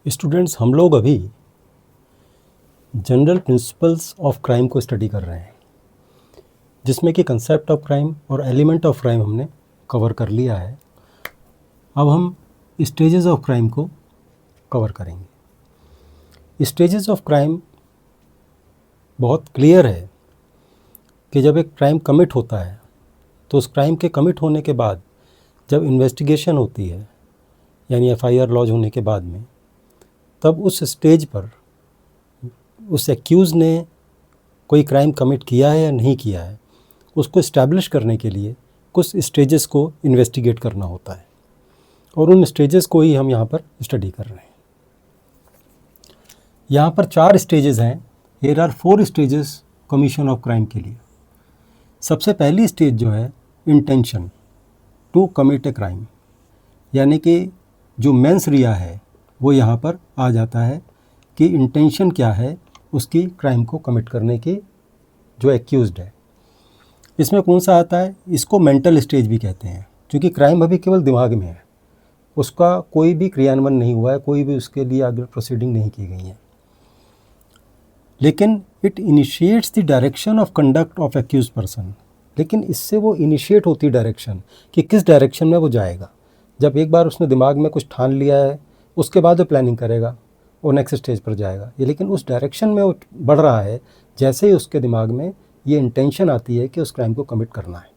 Students, हम लोग अभी जनरल प्रिंसिपल्स ऑफ क्राइम को स्टडी कर रहे हैं, जिसमें कि कंसेप्ट ऑफ क्राइम और एलिमेंट ऑफ क्राइम हमने कवर कर लिया है। अब हम स्टेजेस ऑफ क्राइम को कवर करेंगे। स्टेजेस ऑफ क्राइम बहुत क्लियर है कि जब एक क्राइम कमिट होता है तो उस क्राइम के कमिट होने के बाद जब इन्वेस्टिगेशन होती है, यानी एफआईआर लॉन्च होने के बाद में, तब उस स्टेज पर उस एक्यूज़ ने कोई क्राइम कमिट किया है या नहीं किया है, उसको इस्टेब्लिश करने के लिए कुछ स्टेजेस को इन्वेस्टिगेट करना होता है, और उन स्टेजेस को ही हम यहाँ पर स्टडी कर रहे हैं। यहाँ पर 4 स्टेजेस हैं। Here are 4 stages commission of crime के लिए। सबसे पहली स्टेज जो है intention to commit a crime, यानी कि जो मेंस रिया है वो यहाँ पर आ जाता है कि इंटेंशन क्या है उसकी क्राइम को कमिट करने की, जो एक्यूज्ड है। इसमें कौन सा आता है? इसको मेंटल स्टेज भी कहते हैं, क्योंकि क्राइम अभी केवल दिमाग में है, उसका कोई भी क्रियान्वयन नहीं हुआ है, कोई भी उसके लिए आगे प्रोसीडिंग नहीं की गई है, लेकिन it initiates the direction of conduct of accuse person. लेकिन इससे वो इनिशिएट होती डायरेक्शन कि किस डायरेक्शन में वो जाएगा। जब एक बार उसने दिमाग में कुछ ठान लिया है, उसके बाद वो प्लानिंग करेगा और नेक्स्ट स्टेज पर जाएगा। ये लेकिन उस डायरेक्शन में वो बढ़ रहा है जैसे ही उसके दिमाग में ये इंटेंशन आती है कि उस क्राइम को कमिट करना है।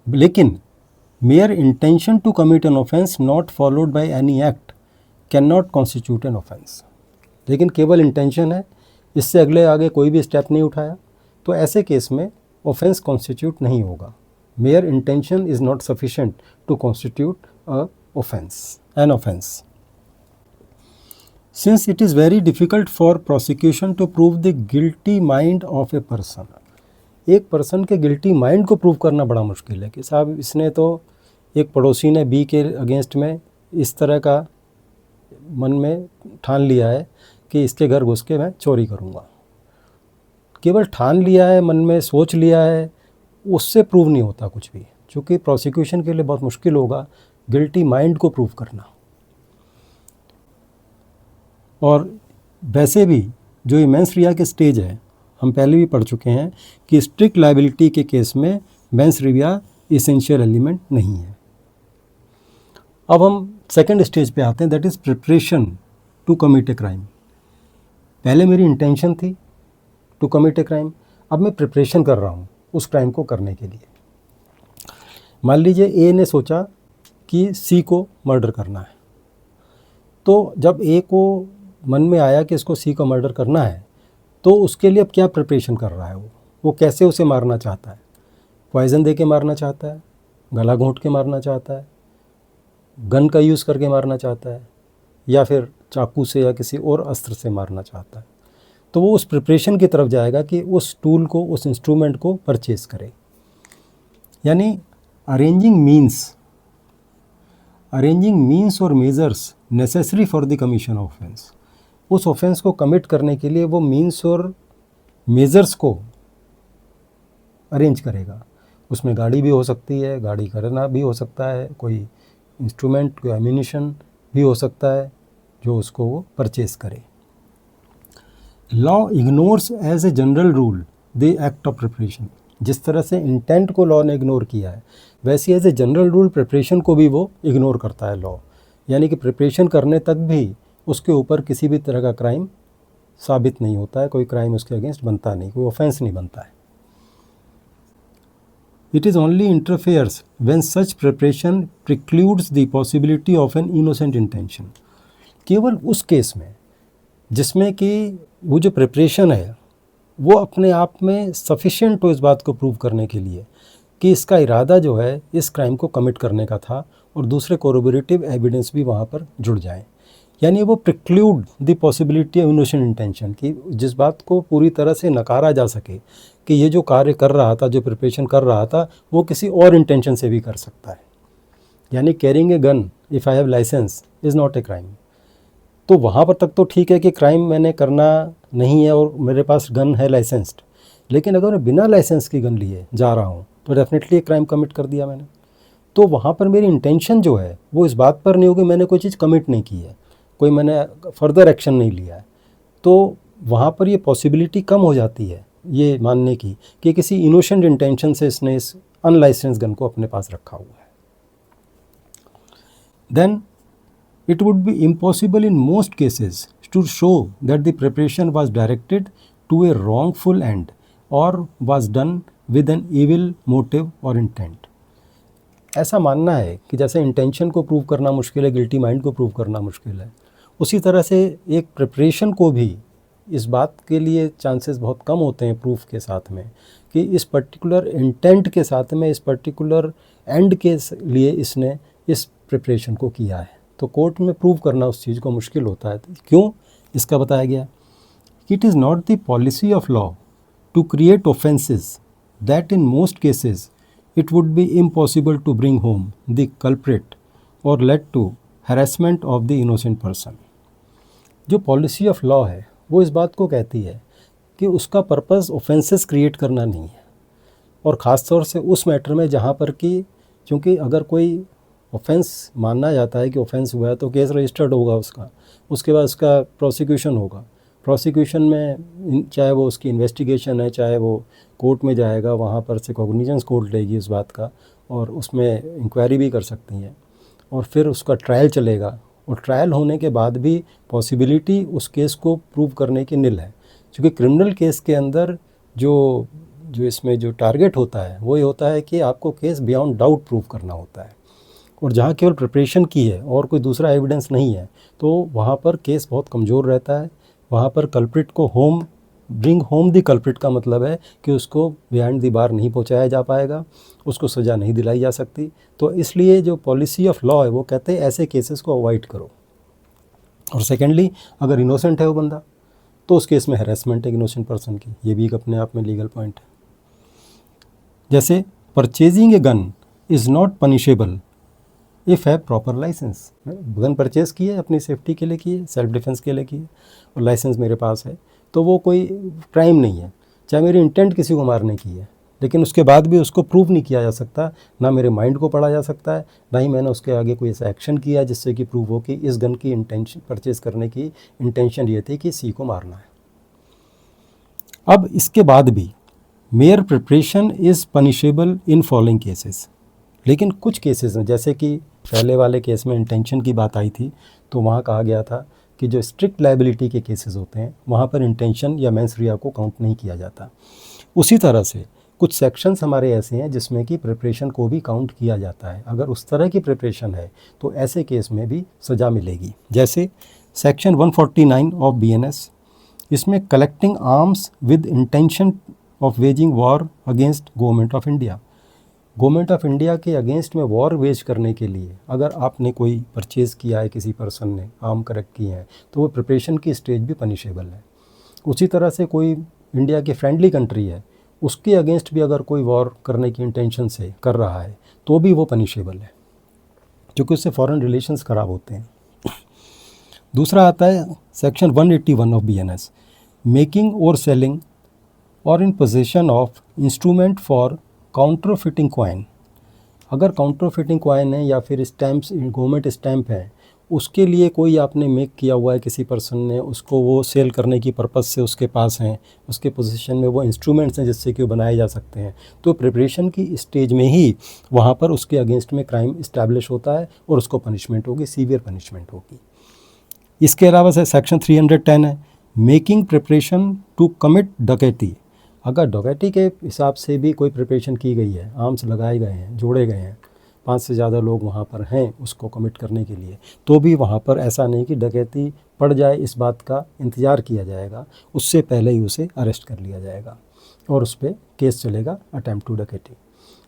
लेकिन mere intention to commit an offence not followed by any act can not constitute an offence. लेकिन केवल इंटेंशन है, इससे अगले आगे कोई भी स्टेप नहीं उठाया, तो ऐसे केस में ऑफेंस कॉन्स्टिट्यूट नहीं होगा। Mere intention is not sufficient to constitute a offence, an offence. Since it is very difficult for prosecution to prove the guilty mind of a person, एक पर्सन के guilty mind को prove करना बड़ा मुश्किल है कि साहब इसने तो, एक पड़ोसी ने बी के अगेंस्ट में इस तरह का मन में ठान लिया है कि इसके घर घुस के मैं चोरी करूँगा। केवल ठान लिया है, मन में सोच लिया है, उससे प्रूव नहीं होता कुछ भी, क्योंकि प्रोसिक्यूशन के लिए बहुत मुश्किल होगा गिल्टी माइंड को प्रूव करना। और वैसे भी जो ये मेंस रिया के स्टेज है, हम पहले भी पढ़ चुके हैं कि स्ट्रिक्ट लायबिलिटी के केस में मेंस रिया इसेंशियल एलिमेंट नहीं है। अब हम सेकंड स्टेज पे आते हैं, that is preparation to commit a crime. पहले मेरी इंटेंशन थी टू कमिट ए क्राइम, अब मैं प्रिपरेशन कर रहा हूँ उस क्राइम को करने के लिए। मान लीजिए ए ने सोचा कि सी को मर्डर करना है, तो जब ए को मन में आया कि इसको सी को मर्डर करना है, तो उसके लिए अब क्या प्रिपरेशन कर रहा है वो कैसे उसे मारना चाहता है? पॉइज़न दे के मारना चाहता है, गला घोंट के मारना चाहता है, गन का यूज़ करके मारना चाहता है, या फिर चाकू से या किसी और अस्त्र से मारना चाहता है। तो वो उस प्रिपरेशन की तरफ जाएगा कि उस टूल को, उस इंस्ट्रूमेंट को परचेज़ करे। यानी अरेंजिंग मीन्स और measures necessary for the commission of offence. उस ऑफेंस को कमिट करने के लिए वो मीन्स और मेजर्स को अरेंज करेगा। उसमें गाड़ी भी हो सकती है, गाड़ी करना भी हो सकता है, कोई इंस्ट्रूमेंट, कोई एम्यूनिशन भी हो सकता है जो उसको वो परचेज करे। Law ignores as a general rule the act of preparation. जिस तरह से इंटेंट को लॉ ने इग्नोर किया है, वैसे as a general rule preparation को भी वो इग्नोर करता है लॉ। यानी कि प्रिपरेशन करने तक भी उसके ऊपर किसी भी तरह का क्राइम साबित नहीं होता है, कोई क्राइम उसके अगेंस्ट बनता नहीं, कोई ऑफेंस नहीं बनता है। It is only interferes when such preparation precludes the possibility of an innocent intention. केवल उस केस में जिसमें कि वो जो प्रिपरेशन है वो अपने आप में सफिशिएंट हो इस बात को प्रूव करने के लिए कि इसका इरादा जो है इस क्राइम को कमिट करने का था, और दूसरे कोरोबोरेटिव एविडेंस भी वहाँ पर जुड़ जाएं। यानी वो preclude the possibility of innocent intention, कि जिस बात को पूरी तरह से नकारा जा सके कि ये जो कार्य कर रहा था, जो प्रिपरेशन कर रहा था, वो किसी और इंटेंशन से भी कर सकता है। यानी carrying a gun if I have licence is not a crime. तो वहाँ पर तक तो ठीक है कि क्राइम मैंने करना नहीं है और मेरे पास गन है लाइसेंस्ड, लेकिन अगर मैं बिना लाइसेंस की गन लिए जा रहा हूँ तो डेफिनेटली एक क्राइम कमिट कर दिया मैंने। तो वहाँ पर मेरी इंटेंशन जो है वो इस बात पर नहीं होगी मैंने कोई चीज़ कमिट नहीं की है, कोई मैंने फर्दर एक्शन नहीं लिया है, तो वहाँ पर ये पॉसिबिलिटी कम हो जाती है ये मानने की कि किसी इनोसेंट इंटेंशन से इसने इस अनलाइसेंस गन को अपने पास रखा हुआ है। Then it would be impossible in most cases to show that the preparation was directed to a wrongful end or was done with an evil motive or intent। ऐसा मानना है कि जैसे इंटेंशन को प्रूव करना मुश्किल है, गिल्टी माइंड को प्रूव करना मुश्किल है, उसी तरह से एक प्रिपरेशन को भी इस बात के लिए चांसेस बहुत कम होते हैं प्रूफ के साथ में कि इस पर्टिकुलर इंटेंट के साथ में इस पर्टिकुलर एंड के लिए इसने इस प्रिपरेशन को किया है। तो कोर्ट में प्रूव करना उस चीज़ को मुश्किल होता है। क्यों? इसका बताया गया कि it is not the policy of law to create offences that in most cases it would be impossible to bring home the culprit और led to harassment of the innocent person. जो पॉलिसी ऑफ लॉ है वो इस बात को कहती है कि उसका पर्पस ऑफेंसेस क्रिएट करना नहीं है, और ख़ास तौर से उस मैटर में जहाँ पर कि क्योंकि अगर कोई ऑफेंस माना जाता है कि ऑफेंस हुआ है तो केस रजिस्टर्ड होगा उसका, उसके बाद उसका प्रोसिक्यूशन होगा। प्रोसिक्यूशन में चाहे वो उसकी इन्वेस्टिगेशन है, चाहे वो कोर्ट में जाएगा, वहाँ पर से कॉग्निजेंस कोर्ट लेगी इस बात का और उसमें इंक्वायरी भी कर सकती हैं, और फिर उसका ट्रायल चलेगा, और ट्रायल होने के बाद भी पॉसिबिलिटी उस केस को प्रूव करने की निल है। क्योंकि क्रिमिनल केस के अंदर जो इसमें जो टारगेट होता है वो ये होता है कि आपको केस बियॉन्ड डाउट प्रूव करना होता है, और जहाँ केवल प्रिपरेशन की है और कोई दूसरा एविडेंस नहीं है तो वहाँ पर केस बहुत कमज़ोर रहता है। वहाँ पर कल्प्रिट को ब्रिंग होम द कल्प्रिट का मतलब है कि उसको बिहाइंड द बार नहीं पहुँचाया जा पाएगा, उसको सज़ा नहीं दिलाई जा सकती। तो इसलिए जो पॉलिसी ऑफ लॉ है वो कहते हैं ऐसे केसेस को अवॉइड करो। और सेकेंडली, अगर इनोसेंट है वो बंदा तो उस केस में हैरेसमेंट है इनोसेंट पर्सन की, ये भी एक अपने आप में लीगल पॉइंट है। जैसे purchasing a gun is not punishable if है प्रॉपर लाइसेंस। गन परचेज़ की है, अपनी सेफ्टी के लिए की है, सेल्फ डिफेंस के लिए की है, और लाइसेंस मेरे पास है, तो वो कोई क्राइम नहीं है। चाहे मेरी इंटेंट किसी को मारने की है, लेकिन उसके बाद भी उसको प्रूव नहीं किया जा सकता, ना मेरे माइंड को पढ़ा जा सकता है, ना ही मैंने उसके आगे कोई ऐसा एक्शन किया जिससे कि प्रूव हो कि इस गन की इंटेंशन परचेज़ करने की इंटेंशन ये थी कि सी को मारना है। अब इसके बाद भी mayor preparation is punishable in following cases. लेकिन कुछ केसेस में, जैसे कि पहले वाले केस में इंटेंशन की बात आई थी, तो वहाँ कहा गया था कि जो स्ट्रिक्ट लायबिलिटी के केसेस होते हैं वहाँ पर इंटेंशन या मेंस रिया को काउंट नहीं किया जाता। उसी तरह से कुछ सेक्शंस हमारे ऐसे हैं जिसमें कि प्रिपरेशन को भी काउंट किया जाता है। अगर उस तरह की प्रिपरेशन है तो ऐसे केस में भी सज़ा मिलेगी। जैसे सेक्शन 149 ऑफ BNS, इसमें collecting arms with intention of waging war against government of India. Government of India के अगेंस्ट में वॉर वेज करने के लिए अगर आपने कोई परचेज़ किया है, किसी पर्सन ने आर्म कलेक्ट किए हैं, तो वो प्रिपरेशन की स्टेज भी पनिशेबल है। उसी तरह से कोई इंडिया की फ्रेंडली कंट्री है, उसके अगेंस्ट भी अगर कोई वॉर करने की इंटेंशन से कर रहा है तो भी वो पनिशेबल है, क्योंकि उससे फॉरेन रिलेशंस ख़राब होते हैं। दूसरा आता है सेक्शन 181 ऑफ BNS, मेकिंग और सेलिंग और in possession of instrument for counterfeiting coin. अगर काउंटरफिटिंग कॉइन है या फिर स्टैम्प्स, गवर्नमेंट स्टैम्प है, उसके लिए कोई आपने मेक किया हुआ है, किसी पर्सन ने उसको वो सेल करने की पर्पज़ से उसके पास हैं, उसके पोजीशन में वो इंस्ट्रूमेंट्स हैं जिससे कि वो बनाए जा सकते हैं, तो प्रिपरेशन की स्टेज में ही वहाँ पर उसके अगेंस्ट में क्राइम इस्टेब्लिश होता है और उसको पनिशमेंट होगी, सीवियर पनिशमेंट होगी। इसके अलावा से सेक्शन 310 है, मेकिंग प्रिपरेशन टू कमिट डकैती। अगर डकैती के हिसाब से भी कोई प्रिपरेशन की गई है, आर्म्स लगाए गए हैं, जोड़े गए हैं, 5 से ज़्यादा लोग वहाँ पर हैं उसको कमिट करने के लिए, तो भी वहाँ पर ऐसा नहीं कि डकैती पड़ जाए इस बात का इंतज़ार किया जाएगा, उससे पहले ही उसे अरेस्ट कर लिया जाएगा और उस पर केस चलेगा अटेम्प्ट टू डकैती।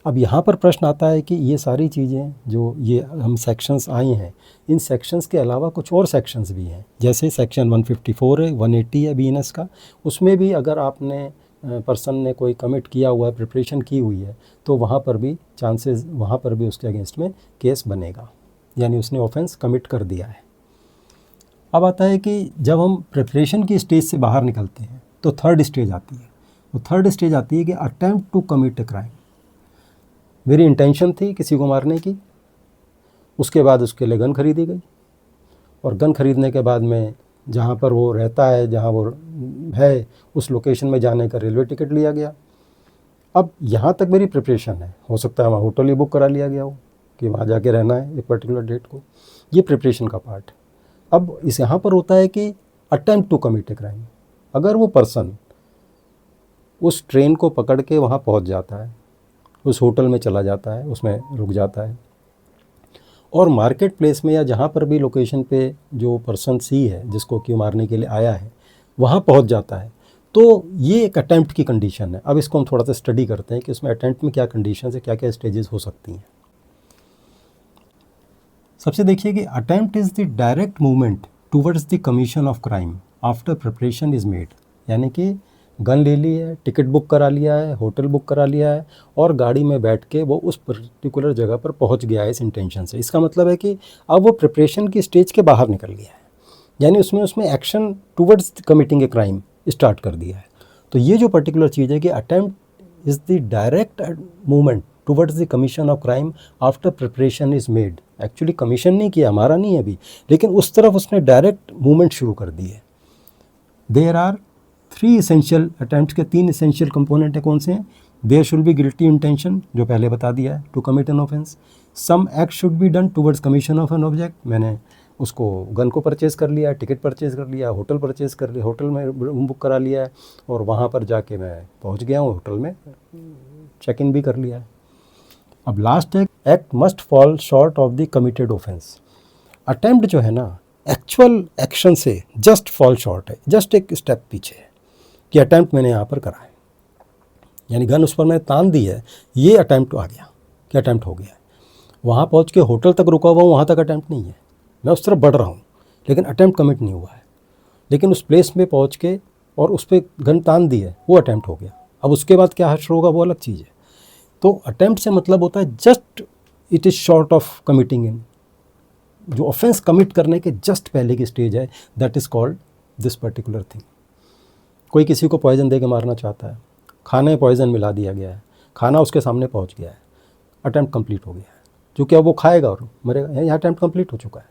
अब यहाँ पर प्रश्न आता है कि ये सारी चीज़ें जो ये हम सेक्शंस आए हैं, इन सेक्शंस के अलावा कुछ और सेक्शंस भी हैं। जैसे सेक्शन 154 है, 180 है BNS का, उसमें भी अगर आपने पर्सन ने कोई कमिट किया हुआ है, प्रिपरेशन की हुई है, तो वहाँ पर भी चांसेस, वहाँ पर भी उसके अगेंस्ट में केस बनेगा, यानी उसने ऑफेंस कमिट कर दिया है। अब आता है कि जब हम प्रिपरेशन की स्टेज से बाहर निकलते हैं तो थर्ड स्टेज आती है। वो थर्ड स्टेज आती है कि attempt to commit a crime. मेरी इंटेंशन थी किसी को मारने की, उसके बाद उसके लिए गन खरीदी गई, और गन खरीदने के बाद में जहाँ पर वो रहता है, जहाँ वो है, उस लोकेशन में जाने का रेलवे टिकट लिया गया। अब यहाँ तक मेरी प्रिपरेशन है, हो सकता है वहाँ होटल ही बुक करा लिया गया हो कि वहाँ जाके रहना है एक पर्टिकुलर डेट को, ये प्रिपरेशन का पार्ट। अब इस यहाँ पर होता है कि attempt to commit a crime. अगर वो पर्सन उस ट्रेन को पकड़ के वहाँ पहुँच जाता है, उस होटल में चला जाता है, उसमें रुक जाता है, और मार्केट प्लेस में या जहाँ पर भी लोकेशन पे जो पर्सन सी है जिसको कि मारने के लिए आया है वहाँ पहुँच जाता है, तो ये एक अटेम्प्ट की कंडीशन है। अब इसको हम थोड़ा सा स्टडी करते हैं कि उसमें अटेम्प्ट में क्या कंडीशन है, क्या क्या स्टेजेस हो सकती हैं। सबसे देखिए कि attempt is the direct movement towards the commission of crime after preparation is made. यानी कि गन ले ली है, टिकट बुक करा लिया है, होटल बुक करा लिया है, और गाड़ी में बैठ के वो उस पर्टिकुलर जगह पर पहुंच गया है इस इंटेंशन से। इसका मतलब है कि अब वो प्रिपरेशन की स्टेज के बाहर निकल गया है, यानी उसमें action towards committing a crime start कर दिया है। तो ये जो पर्टिकुलर चीज़ है कि attempt is the direct movement towards the commission of crime after preparation is made. Actually commission नहीं किया, हमारा नहीं है अभी, लेकिन उस तरफ उसने डायरेक्ट मूवमेंट शुरू कर दी है। देयर आर 3 इसेंशियल अटेम्प्ट के 3 इसेंशियल कंपोनेंट है। कौन से हैं? There should be guilty intention, जो पहले बता दिया है, to commit an offence. Some act should be done towards commission of an object, मैंने उसको गन को परचेज़ कर लिया, टिकट परचेज़ कर लिया, होटल परचेज़ कर लिया, होटल में रूम बुक करा लिया है, और वहाँ पर जाके मैं पहुँच गया हूँ, होटल में चेक इन भी कर लिया है। अब लास्ट है, act must fall short of the committed offence. Attempt जो है ना, एक्चुअल एक्शन से जस्ट फॉल शॉर्ट है, जस्ट एक स्टेप पीछे है कि अटेम्प्ट मैंने यहाँ पर करा है, यानी गन उस पर मैंने तान दी है, ये अटेम्प्ट आ गया कि अटेम्प्ट हो गया है। वहाँ पहुँच के होटल तक रुका हुआ हूँ, वहाँ तक अटेम्प्ट नहीं है, मैं उस तरफ बढ़ रहा हूँ, लेकिन अटेम्प्ट कमिट नहीं हुआ है। लेकिन उस प्लेस में पहुँच के और उस पर गन तान दी है, वो अटेम्प्ट हो गया। अब उसके बाद क्या हश्र होगा वो अलग चीज़ है। तो अटेम्प्ट से मतलब होता है just it is short of committing in, जो ऑफेंस कमिट करने के जस्ट पहले की स्टेज है, that is called this particular thing. कोई किसी को पॉइजन दे के मारना चाहता है, खाने में पॉइजन मिला दिया गया है, खाना उसके सामने पहुंच गया है, अटेम्प्ट कंप्लीट हो गया है। क्योंकि अब वो खाएगा और मरेगा, यहाँ अटेम्प्ट कंप्लीट हो चुका है।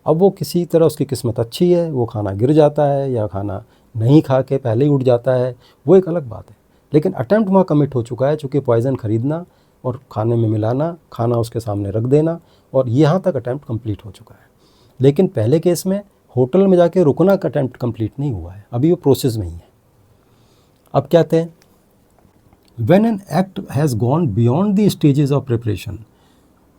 अब वो किसी तरह उसकी किस्मत अच्छी है, वो खाना गिर जाता है या खाना नहीं खा के पहले ही उठ जाता है, वो एक अलग बात है। लेकिन अटेम्प्ट वहाँ कमिट हो चुका है, चूँकि पॉइजन खरीदना और खाने में मिलाना, खाना उसके सामने रख देना, और यहाँ तक अटेम्प्ट कंप्लीट हो चुका है। लेकिन पहले केस में होटल में जाके रुकना का अटेम्प्ट कंप्लीट नहीं हुआ है, अभी वो प्रोसेस में ही है। अब क्या कहते हैं, when an act has gone beyond the stages of preparation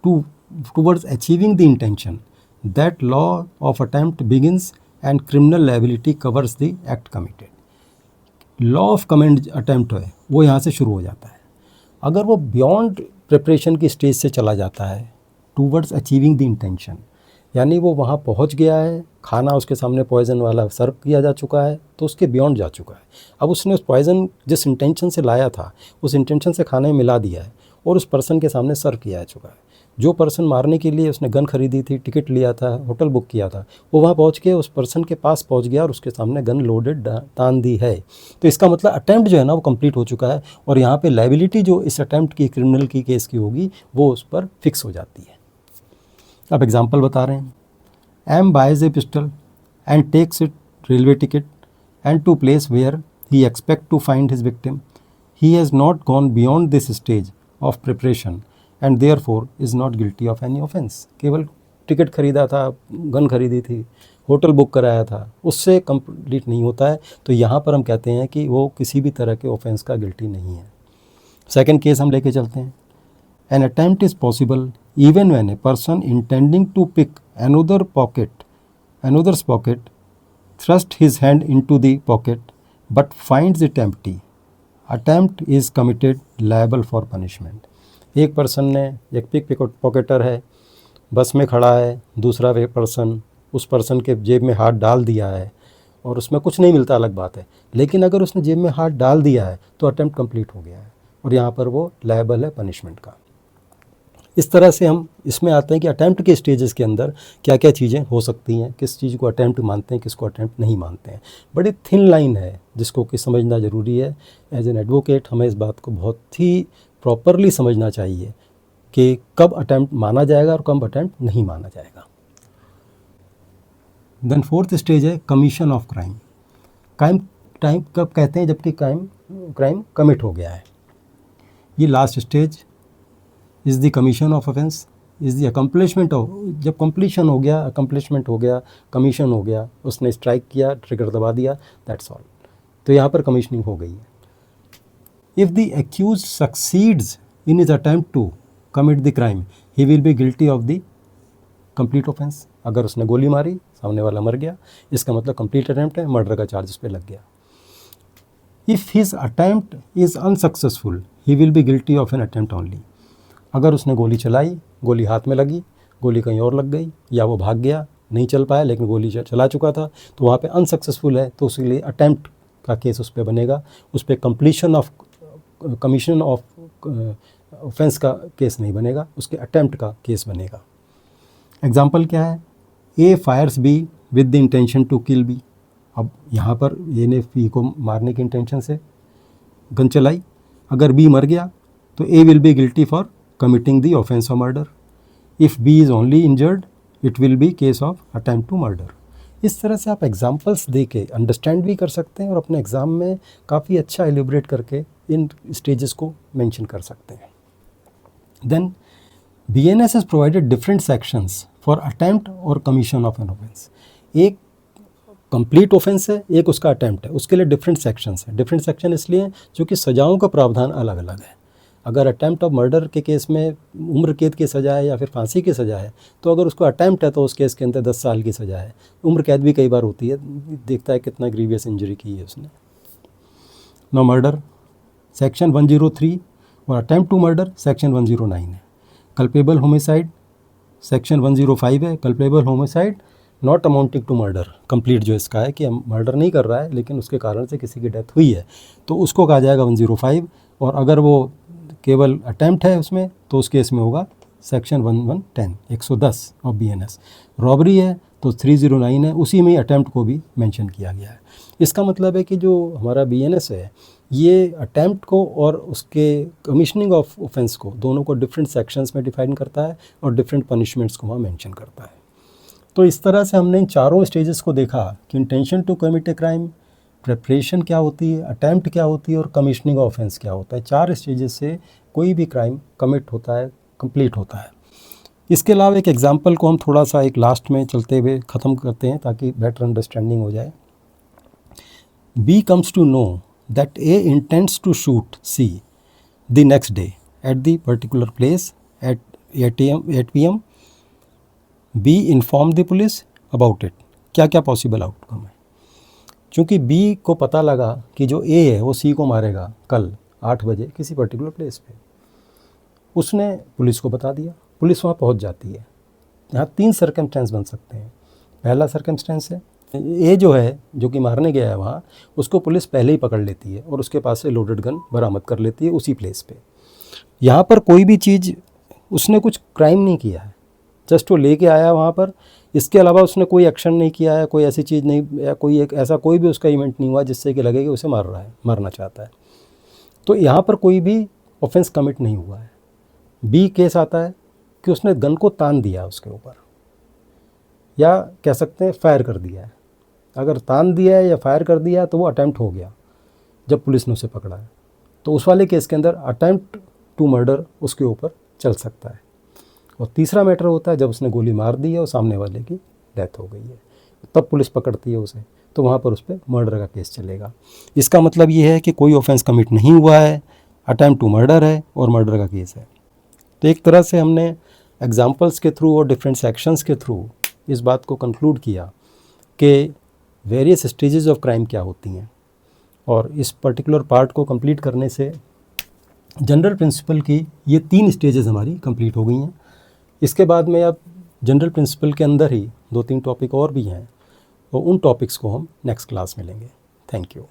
towards achieving the intention, that law of attempt begins and criminal liability covers the act committed. Law of commend attempt है वो यहाँ से शुरू हो जाता है। अगर वो बियॉन्ड प्रिपरेशन की स्टेज से चला जाता है टूवर्ड्स अचीविंग द इंटेंशन, यानी वो वहाँ पहुँच गया है, खाना उसके सामने पॉइजन वाला सर्व किया जा चुका है, तो उसके बियॉन्ड जा चुका है। अब उसने उस पॉइजन जिस इंटेंशन से लाया था उस इंटेंशन से खाने में मिला दिया है और उस पर्सन के सामने सर्व किया जा चुका है। जो पर्सन मारने के लिए उसने गन खरीदी थी, टिकट लिया था, होटल बुक किया था, वो वहाँ पहुँच के उस पर्सन के पास पहुँच गया और उसके सामने गन लोडेड तान दी है। तो इसका मतलब अटैम्प्ट जो है ना वो कंप्लीट हो चुका है, और यहाँ पे लायबिलिटी जो इस अटैम्प्ट की क्रिमिनल की केस की होगी वो उस पर फिक्स हो जाती है। अब एग्जांपल बता रहे हैं, M buys a pistol and takes it railway ticket and to place where he expect to find his victim, he has not gone beyond this stage of preparation and therefore is not guilty of any offence. केवल ticket खरीदा था, gun खरीदी थी, hotel book कराया था, उससे complete नहीं होता है। तो यहाँ पर हम कहते हैं कि वो किसी भी तरह के ऑफेंस का गिल्टी नहीं है। सेकंड केस हम लेके चलते हैं, an attempt is possible even when a person intending to pick another's pocket thrust his hand into the pocket but finds it empty, attempt is committed liable for punishment। एक person ने, एक pick पॉकेटर है, बस में खड़ा है, दूसरा person उस पर्सन के जेब में हाथ डाल दिया है और उसमें कुछ नहीं मिलता, अलग बात है, लेकिन अगर उसने जेब में हाथ डाल दिया है तो अटेम्प्ट कंप्लीट हो गया है और यहाँ पर वो लायबल है पनिशमेंट का। इस तरह से हम इसमें आते हैं कि अटैम्प्ट के स्टेजेस के अंदर क्या क्या चीज़ें हो सकती हैं, किस चीज़ को अटैम्प्ट मानते हैं, किसको अटैम्प्ट नहीं मानते हैं। बड़ी थिन लाइन है जिसको कि समझना ज़रूरी है। एज एन एडवोकेट हमें इस बात को बहुत ही प्रॉपरली समझना चाहिए कि कब अटैम्प्ट माना जाएगा और कब अटैम्प्ट नहीं माना जाएगा। देन फोर्थ स्टेज है कमीशन ऑफ क्राइम। टाइम कब कहते हैं जबकि क्राइम कमिट हो गया है। ये last stage is the commission of offence, is the accomplishment of, जब कंप्लीशन हो गया, अकम्प्लिशमेंट हो गया, कमीशन हो गया, उसने स्ट्राइक किया, ट्रिगर दबा दिया, दैट्स ऑल। तो यहाँ पर कमीशनिंग हो गई है। If the accuse succeeds in his attempt to commit the crime he will be guilty of the complete offence. अगर उसने गोली मारी, सामने वाला मर गया, इसका मतलब कंप्लीट अटेम्प्ट है, मर्डर का चार्ज उस पर लग गया। If his attempt is unsuccessful he will be guilty of an attempt only. अगर उसने गोली चलाई, गोली हाथ में लगी, गोली कहीं और लग गई, या वो भाग गया, नहीं चल पाया लेकिन गोली चला चुका था, तो वहाँ पे अनसक्सेसफुल है, तो उसके लिए अटेम्प्ट का केस उस पर बनेगा, उस पर कमीशन ऑफ ऑफेंस का केस नहीं बनेगा, उसके अटेम्प्ट का केस बनेगा। एग्जाम्पल क्या है? A fires B with the intention to kill B. अब यहाँ पर ए ने बी को मारने की इंटेंशन से गन चलाई, अगर बी मर गया तो A will be guilty for committing the offence of murder. If B is only injured it will be case of attempt to murder. इस तरह से आप एग्जाम्पल्स दे के अंडरस्टैंड भी कर सकते हैं और अपने एग्ज़ाम में काफ़ी अच्छा एलिब्रेट करके इन स्टेजेस को मेंशन कर सकते हैं। Then BNS has provided different sections for attempt और commission of an offense। एक कंप्लीट ऑफेंस है, एक उसका अटैम्प्ट है, उसके लिए डिफरेंट सेक्शंस हैं। डिफरेंट सेक्शन इसलिए क्योंकि सजाओं का प्रावधान अलग अलग है। अगर अटैम्प्ट ऑफ मर्डर के केस में उम्र कैद की सज़ा है या फिर फांसी की सज़ा है, तो अगर उसको अटैम्प्ट है तो उस केस के अंदर 10 साल की सज़ा है। उम्र कैद भी कई बार होती है, देखता है कितना ग्रीवियस इंजरी की है उसने। नो मर्डर सेक्शन 103 और अटैम्प्ट टू मर्डर सेक्शन 109 है। कल्पेबल होमिसाइड सेक्शन 105 है। Culpable homicide not amounting to murder, complete जो इसका है कि मर्डर नहीं कर रहा है लेकिन उसके कारण से किसी की डेथ हुई है, तो उसको कहा जाएगा 105। और अगर वो केवल अटैम्प्ट है उसमें, तो उस केस में होगा सेक्शन 110 ऑफ BNS। रॉबरी है तो 309 है, उसी में अटैम्प्ट को भी मेंशन किया गया है। इसका मतलब है कि जो हमारा BNS है ये अटैम्प्ट को और उसके कमिशनिंग ऑफ ऑफेंस को दोनों को डिफरेंट सेक्शंस में डिफाइन करता है और डिफरेंट पनिशमेंट्स को वहाँ मेंशन करता है। तो इस तरह से हमने इन चारों स्टेजेस को देखा कि intention to commit a crime, preparation क्या होती है, अटैम्प्ट क्या होती है और कमिशनिंग ऑफ ऑफेंस क्या होता है। 4 स्टेजेस से कोई भी क्राइम कमिट होता है, कंप्लीट होता है। इसके अलावा एक एग्जांपल को हम थोड़ा सा एक लास्ट में चलते हुए ख़त्म करते हैं ताकि बेटर अंडरस्टैंडिंग हो जाए। B comes to know that A intends to shoot C the next day at the particular place at 8 PM. B informed the police about it। क्या क्या पॉसिबल आउटकम है? चूँकि B को पता लगा कि जो A है वो C को मारेगा कल 8 बजे किसी पर्टिकुलर प्लेस पे, उसने पुलिस को बता दिया। पुलिस वहाँ पहुँच जाती है। यहाँ 3 सर्कमस्टेंस बन सकते हैं। पहला सर्कमस्टेंस है ए जो है, जो कि मारने गया है वहाँ, उसको पुलिस पहले ही पकड़ लेती है और उसके पास से लोडेड गन बरामद कर लेती है उसी प्लेस पे। यहाँ पर कोई भी चीज़, उसने कुछ क्राइम नहीं किया है, जस्ट वो लेके आया वहाँ पर। इसके अलावा उसने कोई एक्शन नहीं किया है, कोई ऐसी चीज़ नहीं, या कोई एक ऐसा कोई भी उसका इवेंट नहीं हुआ जिससे कि लगे कि उसे मार रहा है, मारना चाहता है। तो यहाँ पर कोई भी ऑफेंस कमिट नहीं हुआ है। B केस आता है कि उसने गन को तान दिया उसके ऊपर, या कह सकते हैं फायर कर दिया है। अगर तान दिया है या फायर कर दिया है तो वो अटैम्प्ट हो गया जब पुलिस ने उसे पकड़ा है। तो उस वाले केस के अंदर अटैम्प्ट टू मर्डर उसके ऊपर चल सकता है। और तीसरा मैटर होता है जब उसने गोली मार दी है और सामने वाले की डेथ हो गई है, तब पुलिस पकड़ती है उसे, तो वहाँ पर उस पर मर्डर का केस चलेगा। इसका मतलब ये है कि कोई ऑफेंस कमिट नहीं हुआ है, अटैम्प्ट टू मर्डर है और मर्डर का केस है। तो एक तरह से हमने एग्जाम्पल्स के थ्रू और डिफरेंट सेक्शंस के थ्रू इस बात को कंक्लूड किया कि वेरियस स्टेजेस ऑफ क्राइम क्या होती हैं। और इस पर्टिकुलर पार्ट को कंप्लीट करने से जनरल प्रिंसिपल की ये 3 स्टेजेस हमारी कंप्लीट हो गई हैं। इसके बाद में अब जनरल प्रिंसिपल के अंदर ही 2-3 टॉपिक और भी हैं, और उन टॉपिक्स को हम नेक्स्ट क्लास में लेंगे। Thank you.